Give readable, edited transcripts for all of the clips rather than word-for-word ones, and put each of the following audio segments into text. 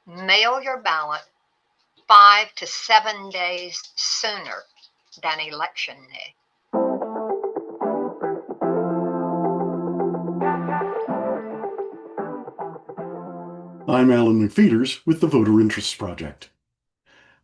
Mail your ballot 5 to 7 days sooner than election day. I'm Alan McPheeters with the Voter Interests Project.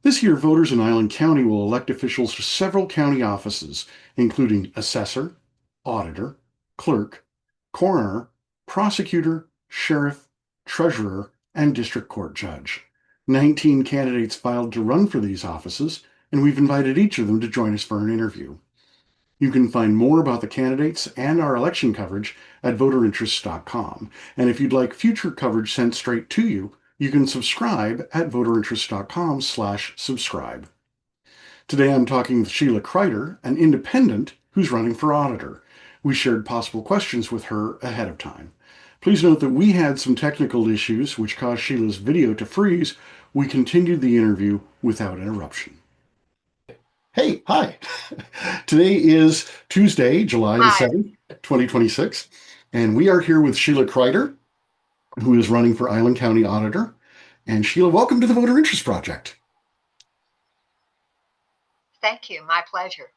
This year, voters in Island County will elect officials to several county offices, including assessor, auditor, clerk, coroner, prosecutor, sheriff, treasurer, and district court judge. 19 candidates filed to run for these offices, and we've invited each of them to join us for an interview. You can find more about the candidates and our election coverage at voterinterests.com. And if you'd like future coverage sent straight to you, you can subscribe at voterinterests.com/subscribe. Today I'm talking with Sheilah Crider, an independent who's running for auditor. We shared possible questions with her ahead of time. Please note that we had some technical issues which caused Sheilah's video to freeze. We continued the interview without interruption. Hey, hi. Today is Tuesday, July the 7th, 2026, and we are here with Sheilah Crider, who is running for Island County Auditor. And Sheilah, welcome to the Voter Interest Project. Thank you. My pleasure.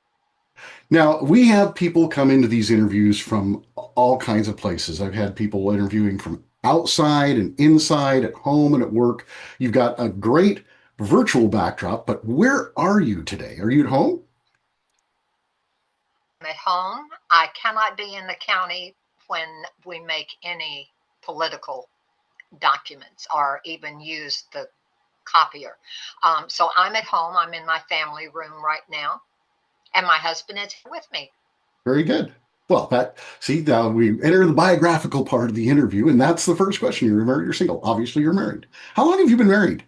Now, we have people come into these interviews from all kinds of places. I've had people interviewing from outside and inside, at home and at work. You've got a great virtual backdrop, but where are you today? Are you at home? I'm at home. I cannot be in the county when we make any political documents or even use the copier. So I'm at home. I'm in my family room right now, and my husband is here with me. Very good. Well, now we enter the biographical part of the interview, and that's the first question. You're married or single? Obviously, you're married. How long have you been married?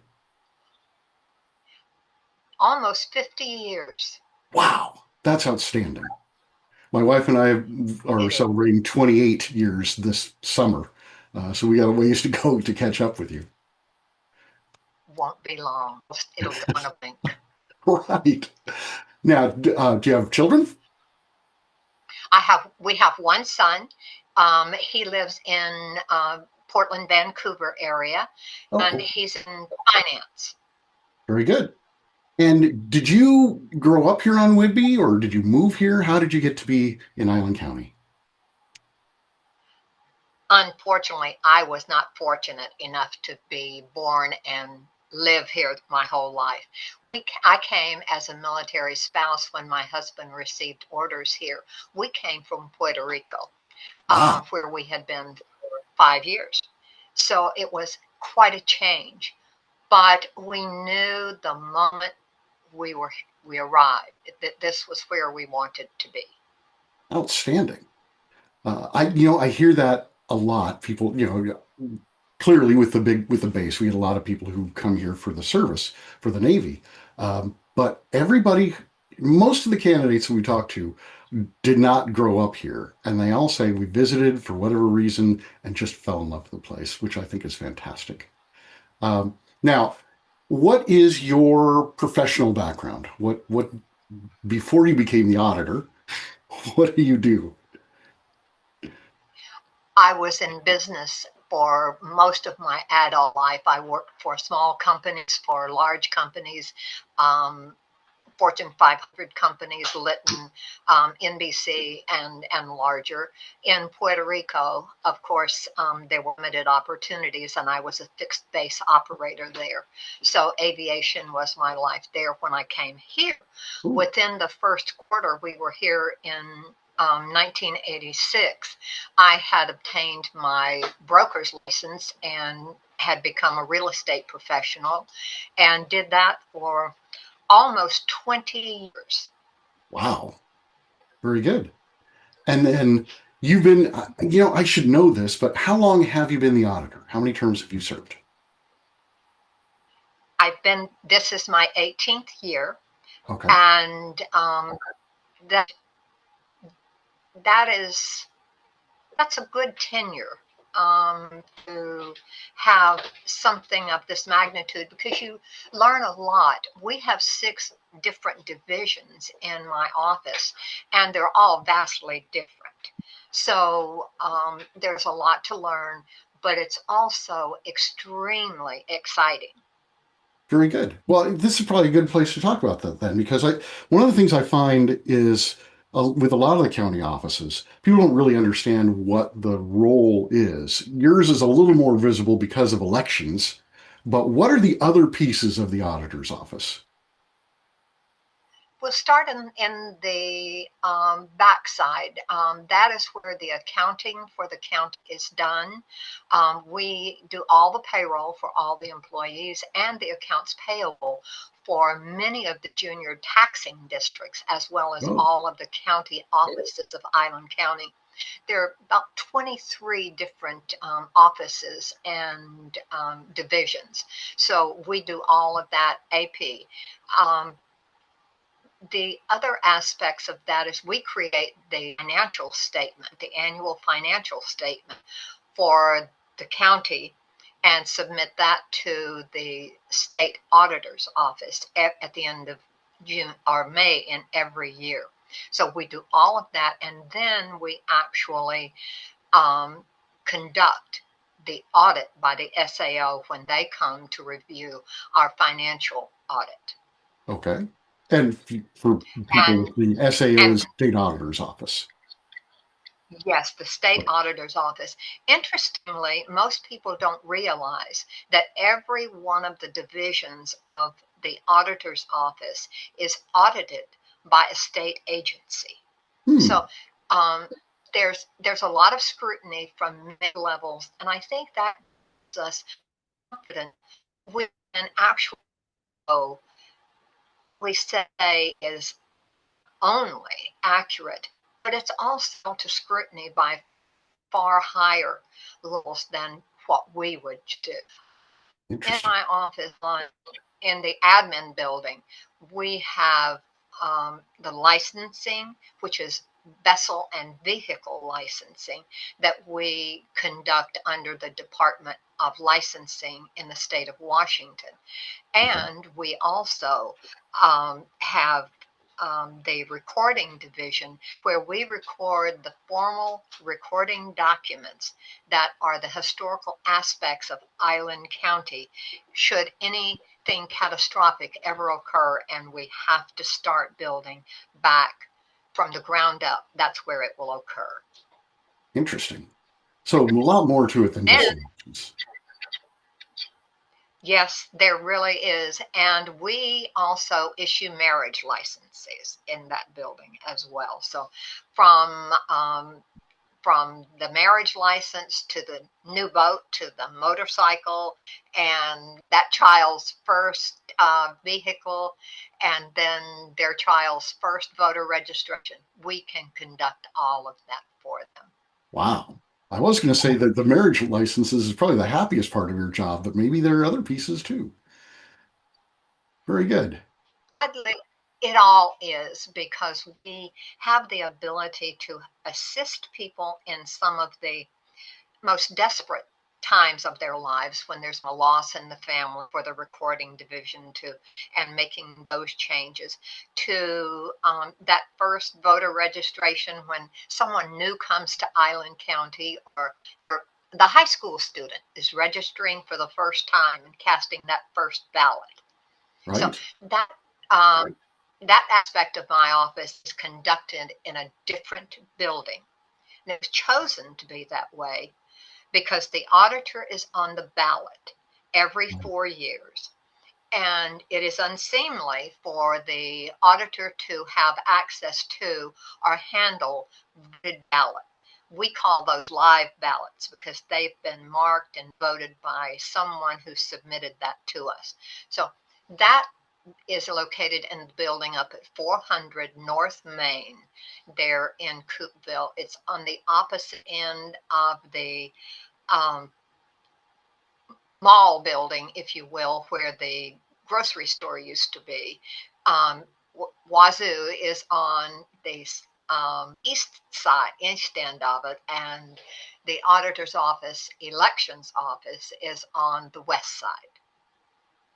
Almost 50 years. Wow, that's outstanding. My wife and I are celebrating 28 years this summer, so we got a ways to go to catch up with you. Won't be long. It'll go in a blink. Right. Now, do you have children? We have one son. He lives in Portland, Vancouver area, and he's in finance. Very good. And did you grow up here on Whidbey, or did you move here? How did you get to be in Island County? Unfortunately, I was not fortunate enough to be born and live here my whole life. I came as a military spouse when my husband received orders here. We came from Puerto Rico, where we had been for 5 years. So it was quite a change. But we knew the moment we arrived that this was where we wanted to be. Outstanding. I hear that a lot. People, clearly with the base, we had a lot of people who come here for the service, for the Navy. But most of the candidates that we talked to did not grow up here. And they all say we visited for whatever reason and just fell in love with the place, which I think is fantastic. Now, what is your professional background? What before you became the auditor, what do you do? I was in business for most of my adult life. I worked for small companies, for large companies, Fortune 500 companies, Litton, NBC, and larger. In Puerto Rico, of course, there were limited opportunities, and I was a fixed base operator there. So aviation was my life there when I came here. Ooh. Within the first quarter, we were here in 1986, I had obtained my broker's license and had become a real estate professional and did that for almost 20 years. Wow. Very good. And then you've been, I should know this, but how long have you been the auditor? How many terms have you served? This is my 18th year. Okay. And that's a good tenure to have something of this magnitude, because you learn a lot. We have 6 different divisions in my office, and they're all vastly different. So there's a lot to learn, but it's also extremely exciting. Very good. Well, this is probably a good place to talk about that then, because one of the things I find is with a lot of the county offices, people don't really understand what the role is. Yours is a little more visible because of elections, but what are the other pieces of the auditor's office? We'll start in the backside. That is where the accounting for the county is done. We do all the payroll for all the employees and the accounts payable for many of the junior taxing districts, as well as Oh, all of the county offices of Island County. There are about 23 different offices and divisions. So we do all of that AP. Um, the other aspects of that is we create the financial statement, the annual financial statement for the county, and submit that to the state auditor's office at the end of June or May in every year. So we do all of that, and then we actually conduct the audit by the SAO when they come to review our financial audit. okay. And for people And with the SAO and is State Auditor's Office. Yes, the state auditor's office. Interestingly, most people don't realize that every one of the divisions of the auditor's office is audited by a state agency. Hmm, So um, there's a lot of scrutiny from many levels, and I think that gives us confidence we can actually we say is only accurate, but it's also to scrutiny by far higher levels than what we would do. In interesting. my office, in the admin building, we have the licensing, which is vessel and vehicle licensing, that we conduct under the Department of Licensing in the state of Washington. Okay. And we also have the recording division where we record the formal recording documents that are the historical aspects of Island County should anything catastrophic ever occur and we have to start building back from the ground up. That's where it will occur. Interesting. So a lot more to it than just Then elections. yes, there really is. And we also issue marriage licenses in that building as well. So from from the marriage license to the new boat to the motorcycle and that child's first vehicle and then their child's first voter registration, we can conduct all of that for them. Wow. I was going to say that the marriage licenses is probably the happiest part of your job, but maybe there are other pieces too. Very good. It all is because we have the ability to assist people in some of the most desperate times of their lives when there's a loss in the family for the recording division to and making those changes to that first voter registration when someone new comes to Island County or the high school student is registering for the first time and casting that first ballot. So Right. that um, that aspect of my office is conducted in a different building. And it was chosen to be that way because the auditor is on the ballot every 4 years. And it is unseemly for the auditor to have access to or handle voted ballot. We call those live ballots because they've been marked and voted by someone who submitted that to us. So that is located in the building up at 400 North Main there in Coopville. It's on the opposite end of the um, mall building, if you will, where the grocery store used to be. Um, Wazoo is on the east side, east end of it, and the auditor's office, elections office, is on the west side.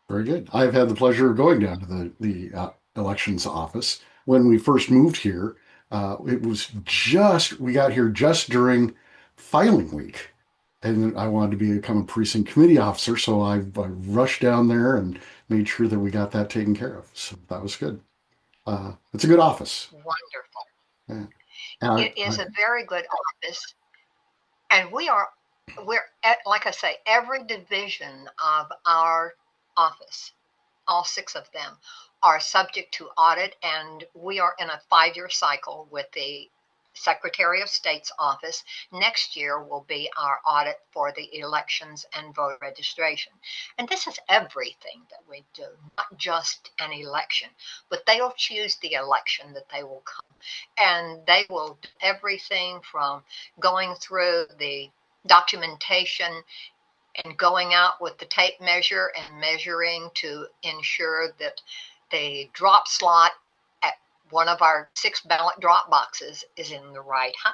Very good. I've had the pleasure of going down to the elections office. When we first moved here, it was just we got here just during filing week, and I wanted to become a precinct committee officer, so I rushed down there and made sure that we got that taken care of. So that was good. It's a good office. Wonderful. Yeah. And It is a very good office, and we're like I say, every division of our office, all six of them, are subject to audit, and we are in a 5-year cycle with the Secretary of State's office. Next year will be our audit for the elections and voter registration. And this is everything that we do, not just an election, but they'll choose the election that they will come. And they will do everything from going through the documentation and going out with the tape measure and measuring to ensure that the drop slot at one of our 6 ballot drop boxes is in the right height.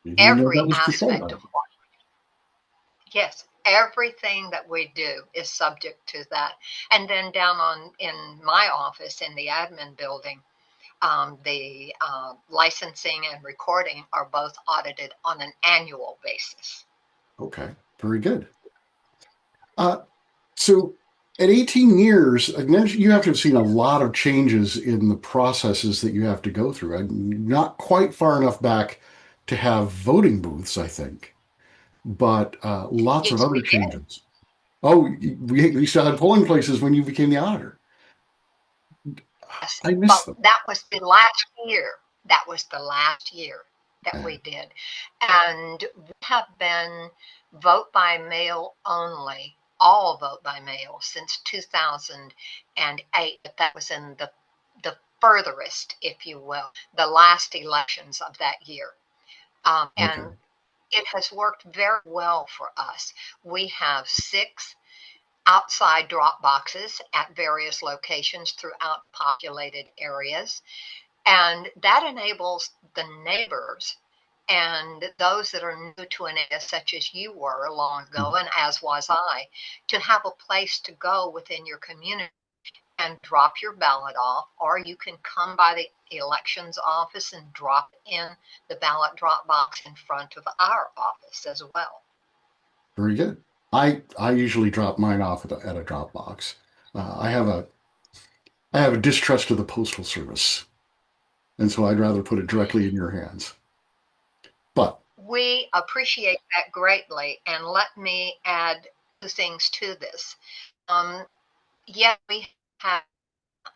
you know that Every was for aspect Sheilah. of what, yes, everything that we do is subject to that. And then down on in my office in the admin building, the licensing and recording are both audited on an annual basis. Okay, very good. Uh, so at 18 years, you have to have seen a lot of changes in the processes that you have to go through. I'm not quite far enough back to have voting booths, I think, but lots of Yes, other we did. changes. Oh, we still had polling places when you became the auditor. Yes, I miss but them. that was the last year. That was the last year that Yeah. we did. And we have been vote by mail only, all vote by mail since 2008. But that was in the furthest, if you will, the last elections of that year. Okay. And it has worked very well for us. We have 6 outside drop boxes at various locations throughout populated areas. And that enables the neighbors and those that are new to an area, such as you were long ago, and as was I, to have a place to go within your community and drop your ballot off, or you can come by the elections office and drop in the ballot drop box in front of our office as well. Very good. I usually drop mine off at a drop box. I have a distrust of the postal service, and so I'd rather put it directly in your hands. But We appreciate that greatly, and let me add 2 things to this. Um, yeah, we have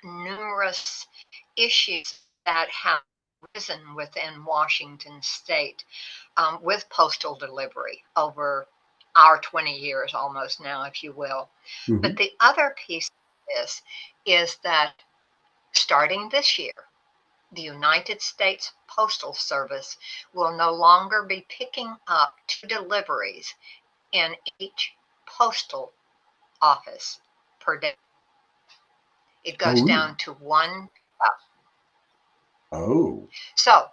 numerous issues that have arisen within Washington state with postal delivery over our 20 years almost now, if you will. But mhm. the other piece of this is that starting this year, the United States Postal Service will no longer be picking up 2 deliveries in each postal office per day. It Oh, goes really? down to 1. Oh, So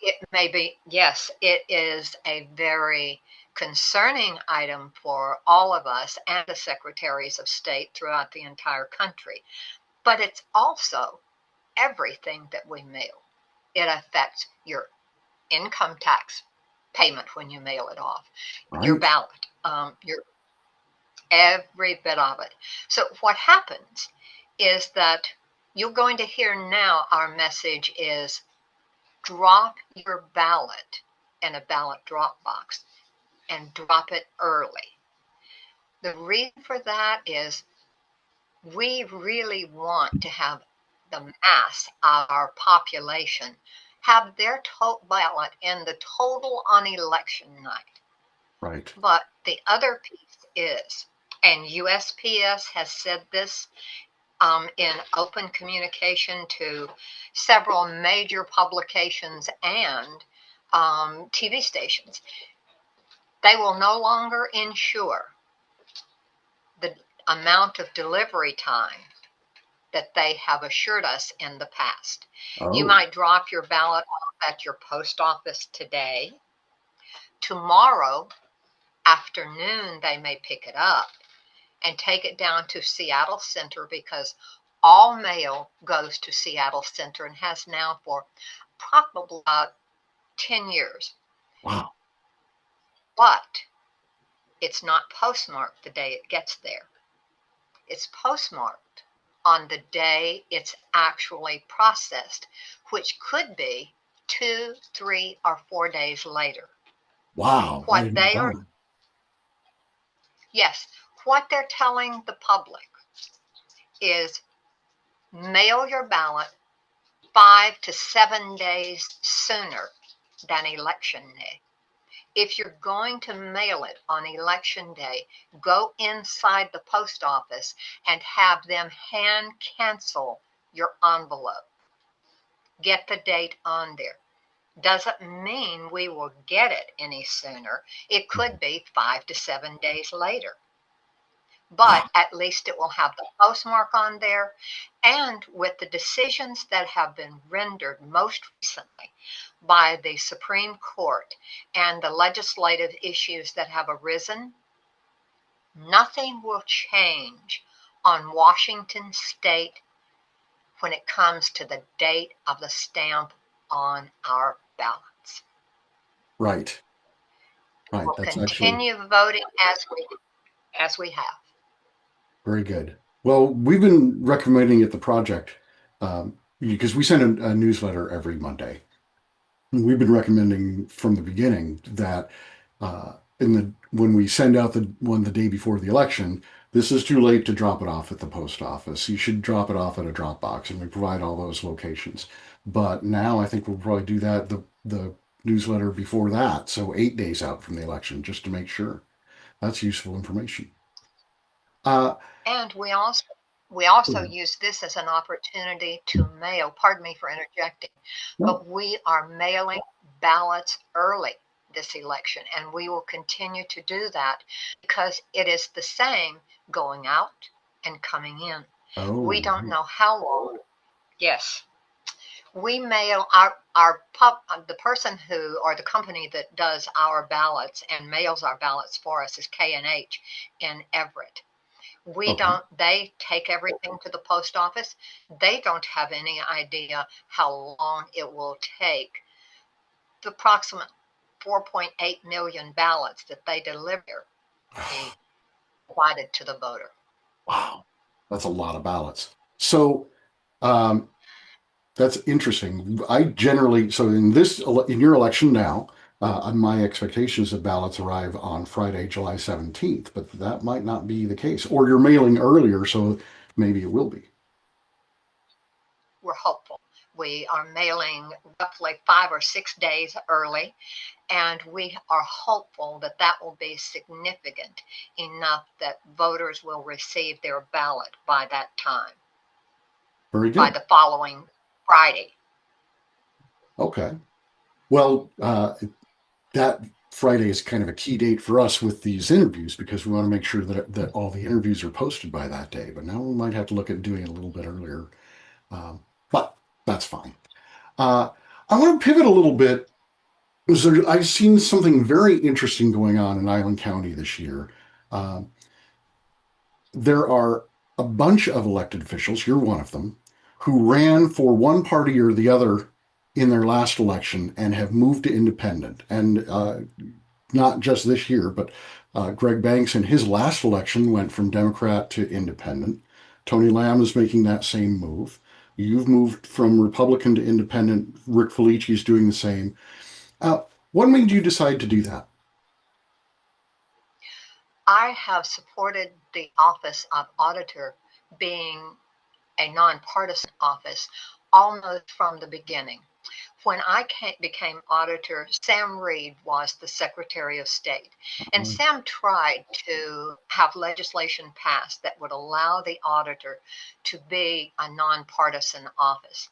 it may be, yes, it is a very concerning item for all of us and the secretaries of state throughout the entire country. But it's also everything that we mail. It affects your income tax payment when you mail it off, your right. ballot, your every bit of it. So what happens is that you're going to hear now our message is drop your ballot in a ballot drop box and drop it early. The reason for that is we really want to have the mass of our population have their ballot in the total on election night. Right. But the other piece is, and USPS has said this in open communication to several major publications and TV stations, they will no longer ensure the amount of delivery time that they have assured us in the past. You Oh, might drop your ballot off at your post office today. Tomorrow afternoon, they may pick it up and take it down to Seattle Center because all mail goes to Seattle Center and has now for probably about 10 years. wow. but it's not postmarked the day it gets there. It's postmarked on the day it's actually processed, which could be 2, 3, or 4 days later. Wow. I What didn't they know are, that. yes, what they're telling the public is mail your ballot 5 to 7 days sooner than election day. If you're going to mail it on election day, go inside the post office and have them hand cancel your envelope. Get the date on there. Doesn't mean we will get it any sooner. It could be 5 to 7 days later. But at least it will have the postmark on there. And with the decisions that have been rendered most recently by the Supreme Court and the legislative issues that have arisen, nothing will change on Washington State when it comes to the date of the stamp on our ballots. Right. Right. We'll That's actually continue voting as we have. very good. Well, we've been recommending at the project because we send a newsletter every Monday. And we've been recommending from the beginning that when we send out the one the day before the election, this is too late to drop it off at the post office. You should drop it off at a drop box, and we provide all those locations. But now I think we'll probably do that the newsletter before that, so 8 days out from the election, just to make sure. That's useful information. Uh, And we also use this as an opportunity to mail, pardon me for interjecting, no. but we are mailing ballots early this election, and we will continue to do that because it is the same going out and coming in. We Oh, don't know how long. Yes. We mail the person who, or the company that does our ballots and mails our ballots for us is K&H in Everett. okay. They take everything to the post office. They don't have any idea how long it will take the approximate 4.8 million ballots that they deliver be provided to the voter. Wow, that's a lot of ballots. So um, that's interesting. I generally, so in your election now, my expectation is that ballots arrive on Friday, July 17th, but that might not be the case. Or you're mailing earlier, so maybe it will be. We're hopeful. We are mailing roughly 5 or 6 days early, and we are hopeful that that will be significant enough that voters will receive their ballot by that time, Very by good. the following Friday. Okay. Well, that Friday is kind of a key date for us with these interviews because we want to make sure that all the interviews are posted by that day. But now we might have to look at doing it a little bit earlier. Um, but that's fine. Uh, I want to pivot a little bit. I've seen something very interesting going on in Island County this year. Um, there are a bunch of elected officials, you're one of them, who ran for one party or the other in their last election and have moved to independent. And not just this year, but Greg Banks in his last election went from Democrat to independent. Tony Lamb is making that same move. You've moved from Republican to independent. Rick Felici is doing the same. Uh, what made you decide to do that? I have supported the office of auditor being a nonpartisan office almost from the beginning. When I became auditor, Sam Reed was the Secretary of State. And Uh, Sam tried to have legislation passed that would allow the auditor to be a nonpartisan office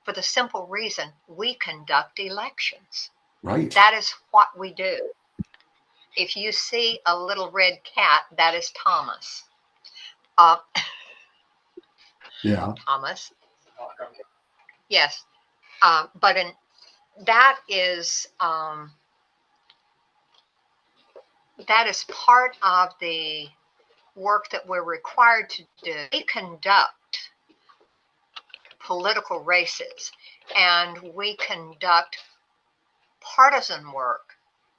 for the simple reason we conduct elections. right. That is what we do. If you see a little red cat, that is Thomas. Uh, Yeah. Thomas, yes. But that is that is part of the work that we're required to do. We conduct political races and we conduct partisan work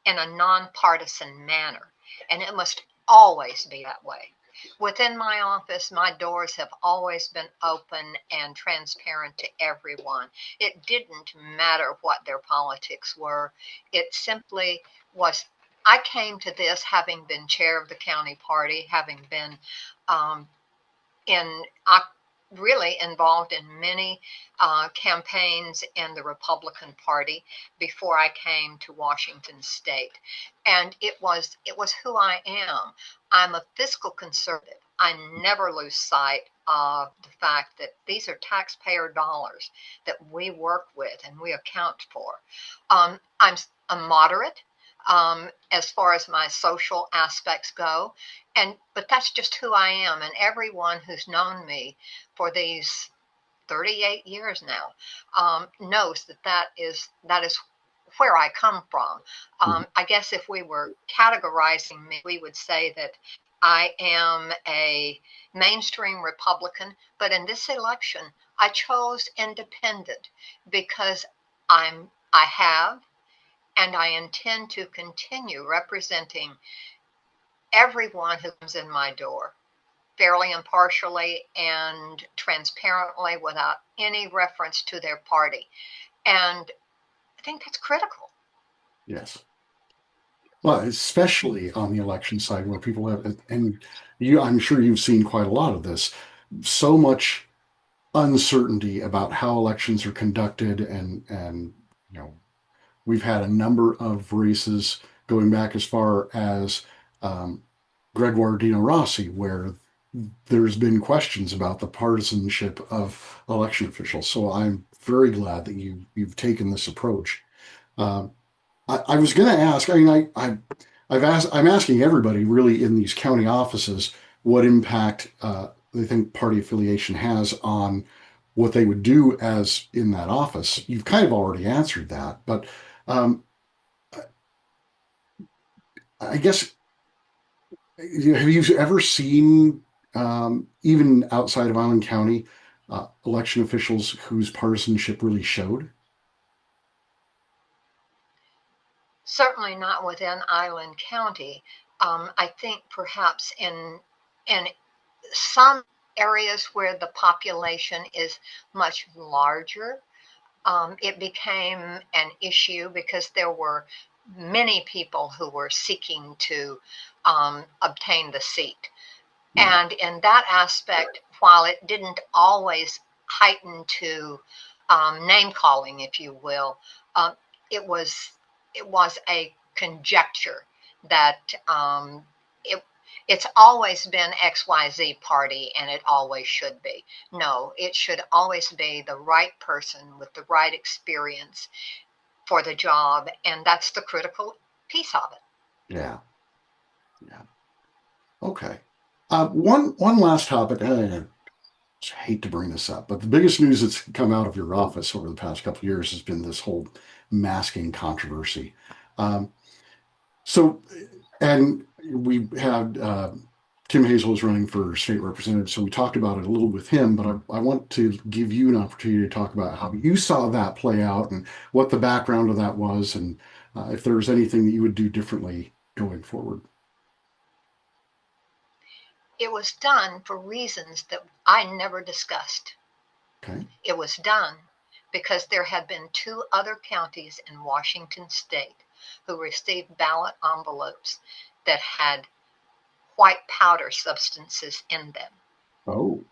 in a nonpartisan manner, and it must always be that way. Within my office, my doors have always been open and transparent to everyone. It didn't matter what their politics were. It simply was. I came to this having been chair of the county party, having been um, in really involved in many campaigns in the Republican Party before I came to Washington State, and it was who I am. I'm a fiscal conservative. I never lose sight of the fact that these are taxpayer dollars that we work with and we account for. I'm a moderate as far as my social aspects go, but that's just who I am, and everyone who's known me for these 38 years now knows that is where I come from. I guess if we were categorizing me, we would say that I am a mainstream Republican, but in this election, I chose independent because I have and I intend to continue representing everyone who comes in my door fairly impartially and transparently without any reference to their party. And I think that's critical. Yes. Well, especially on the election side where people have, and you, I'm sure you've seen quite a lot of this, so much uncertainty about how elections are conducted, and you know, we've had a number of races going back as far as um, Gregoire Dino Rossi, where there's been questions about the partisanship of election officials. So I'm very glad that you've taken this approach. Um, I was going to ask. I mean, I've asked. I'm asking everybody really in these county offices what impact they think party affiliation has on what they would do as in that office. You've kind of already answered that, but um, I guess have you ever seen even outside of Island County election officials whose partisanship really showed? Certainly not within Island County. I think perhaps in some areas where the population is much larger, it became an issue because there were many people who were seeking to obtain the seat. Yeah. And in that aspect, while it didn't always heighten to name calling, if you will, um, it was it was a conjecture that it it's always been XYZ party and it always should be. No, it should always be the right person with the right experience for the job, and that's the critical piece of it. Yeah. Yeah. Okay. One last topic. I hate to bring this up, but the biggest news that's come out of your office over the past couple of years has been this whole masking controversy. Um, so, and we had Tim Hazel is running for state representative, so we talked about it a little with him. But I want to give you an opportunity to talk about how you saw that play out and what the background of that was, and if there was anything that you would do differently going forward. It was done for reasons that I never discussed. Okay. It was done because there had been two other counties in Washington state who received ballot envelopes that had white powder substances in them. Oh.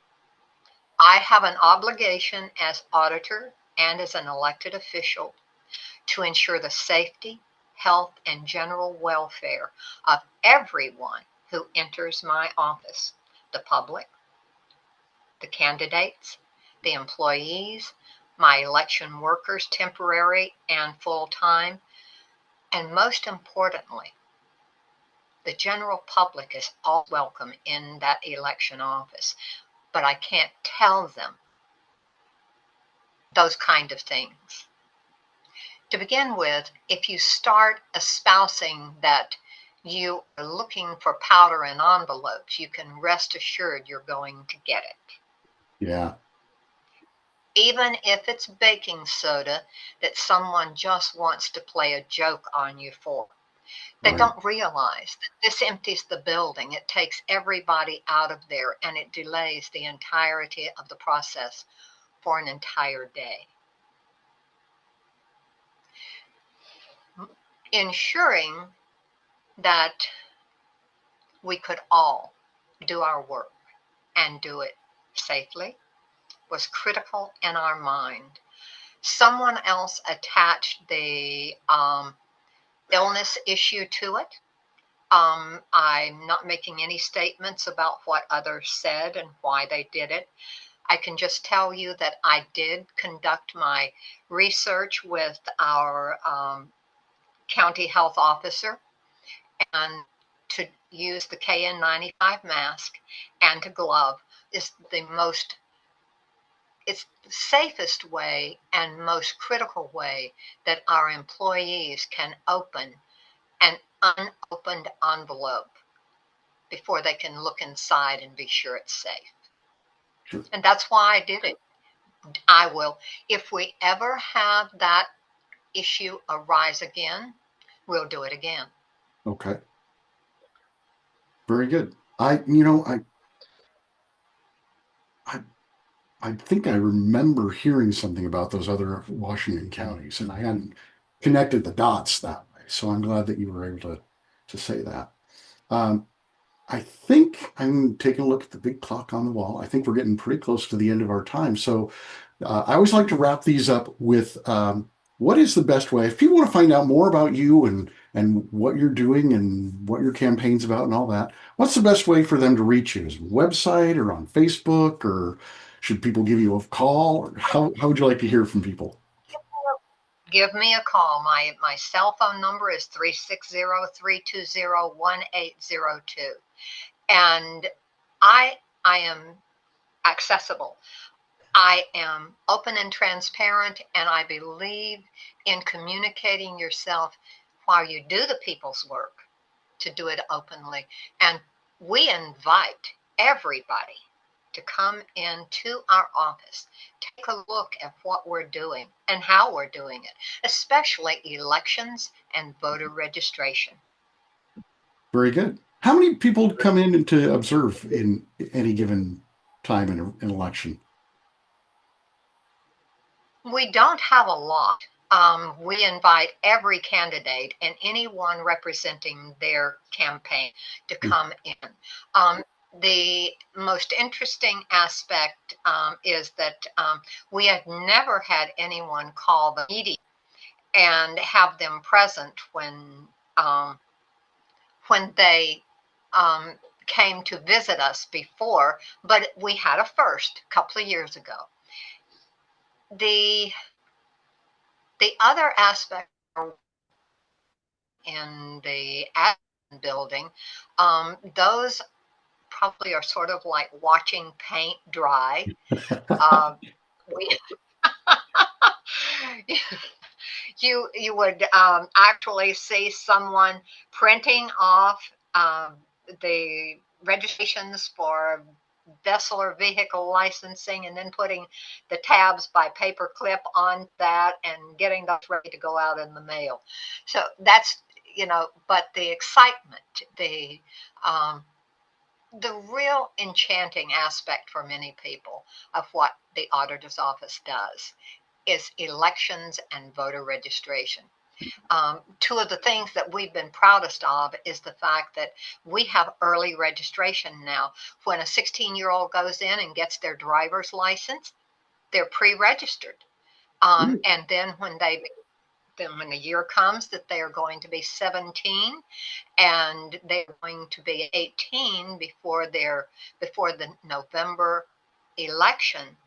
I have an obligation as auditor and as an elected official to ensure the safety, health, and general welfare of everyone who enters my office, the public, the candidates, the employees, my election workers, temporary and full time, and most importantly, the general public is all welcome in that election office. But I can't tell them those kind of things. To begin with, if you start espousing that you are looking for powder in envelopes, you can rest assured you're going to get it. Yeah. Even if it's baking soda that someone just wants to play a joke on you for. They Right. don't realize that this empties the building. It takes everybody out of there and it delays the entirety of the process for an entire day. Ensuring that we could all do our work and do it safely was critical in our mind. Someone else attached the illness issue to it. I'm not making any statements about what others said and why they did it. I can just tell you that I did conduct my research with our county health officer, and to use the KN95 mask and a glove is it's the safest way and most critical way that our employees can open an unopened envelope before they can look inside and be sure it's safe. Sure. And that's why I did it. I will, if we ever have that issue arise again, we'll do it again. Okay. Very good. I I think I remember hearing something about those other Washington counties, and I hadn't connected the dots that way. So I'm glad that you were able to say that. Um, I think I'm taking a look at the big clock on the wall. I think we're getting pretty close to the end of our time. So I always like to wrap these up with what is the best way if people want to find out more about you and what you're doing and what your campaign's about and all that. What's the best way for them to reach you? Is it a website or on Facebook, or should people give you a call? Or how would you like to hear from people? Give me a call. My cell phone number is 360-320-1802. And I am accessible. I am open and transparent, and I believe in communicating yourself while you do the people's work to do it openly. And we invite everybody to come into our office, take a look at what we're doing and how we're doing it, especially elections and voter registration. Very good. How many people come in to observe in any given time in an election? We don't have a lot. We invite every candidate and anyone representing their campaign to come in. The most interesting aspect is that we have never had anyone call the media and have them present when they came to visit us before, but we had a first a couple of years ago. The other aspect in the admin building, those probably are sort of like watching paint dry. We you would actually see someone printing off the registrations for vessel or vehicle licensing and then putting the tabs by paper clip on that and getting those ready to go out in the mail. So that's, but the excitement, the real enchanting aspect for many people of what the auditor's office does is elections and voter registration. Two of the things that we've been proudest of is the fact that we have early registration now. When a 16-year-old goes in and gets their driver's license, they're pre-registered. And then when the year comes that they are going to be 17 and they're going to be 18 before the November election,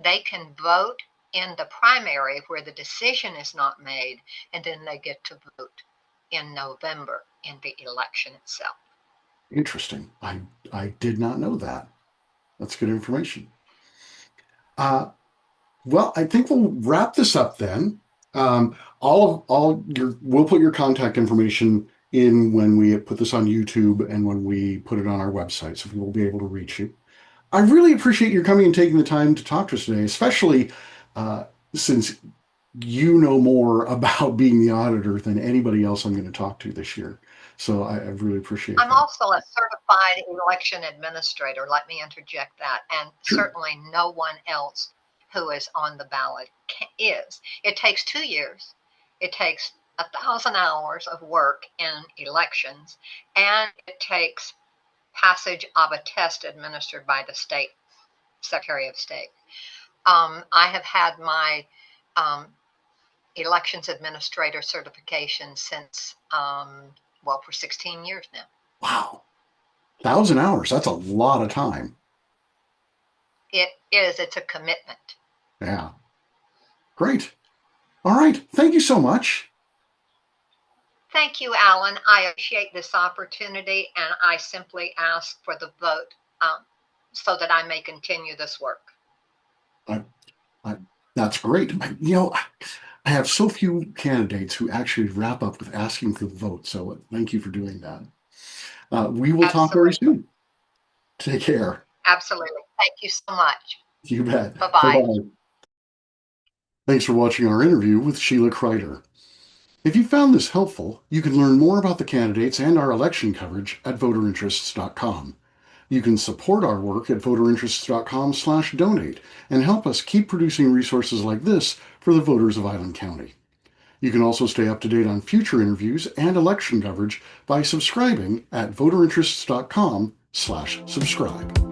they can vote in the primary where the decision is not made, and then they get to vote in November in the election itself. Interesting. I did not know that. That's good information. Well, I think we'll wrap this up then. We'll put your contact information in when we put this on YouTube and when we put it on our website, so people will be able to reach you. I really appreciate your coming and taking the time to talk to us today, especially since you know more about being the auditor than anybody else I'm going to talk to this year. So I really appreciate I'm that. also a certified election administrator. Let me interject that. And Sure. certainly no one else who is on the ballot is. It takes 2 years. It takes 1,000 hours of work in elections, and it takes passage of a test administered by the state Secretary of State. I have had my elections administrator certification since, for 16 years now. Wow. 1,000 hours. That's a lot of time. It is, it's a commitment. Yeah. Great. All right. Thank you so much. Thank you, Alan. I appreciate this opportunity, and I simply ask for the vote so that I may continue this work. I, I, that's great. I have so few candidates who actually wrap up with asking for the vote. So thank you for doing that. We will talk very Absolutely. soon. Take care. Absolutely. Thank you so much. You bet. Bye Bye bye. bye. Thanks for watching our interview with Sheilah Crider. If you found this helpful, you can learn more about the candidates and our election coverage at voterinterests.com. You can support our work at voterinterests.com/donate and help us keep producing resources like this for the voters of Island County. You can also stay up to date on future interviews and election coverage by subscribing at voterinterests.com/subscribe.